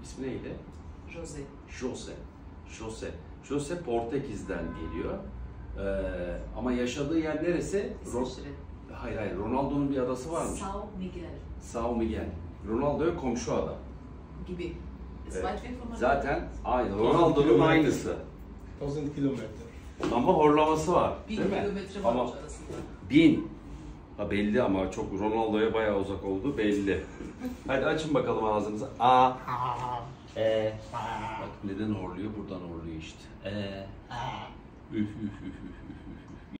İsmi neydi? Jose. Jose. Jose. Jose Portekiz'den geliyor. Ama yaşadığı yer neresi? İsviçre. Hayır. Ronaldo'nun bir adası varmış. São Miguel. São Miguel. Ronaldo'ya komşu ada. Gibi. Evet. Zaten aynı. Ronaldo'nun aynısı. 1000 kilometre. Ama horlaması var. 1000 değil mi? kilometre var Ama arasında. 1000. Ha belli ama çok Ronaldo'ya bayağı uzak oldu belli. Hadi açın bakalım ağzınızı. A. Bak neden horluyor? Buradan horluyor işte. Üf.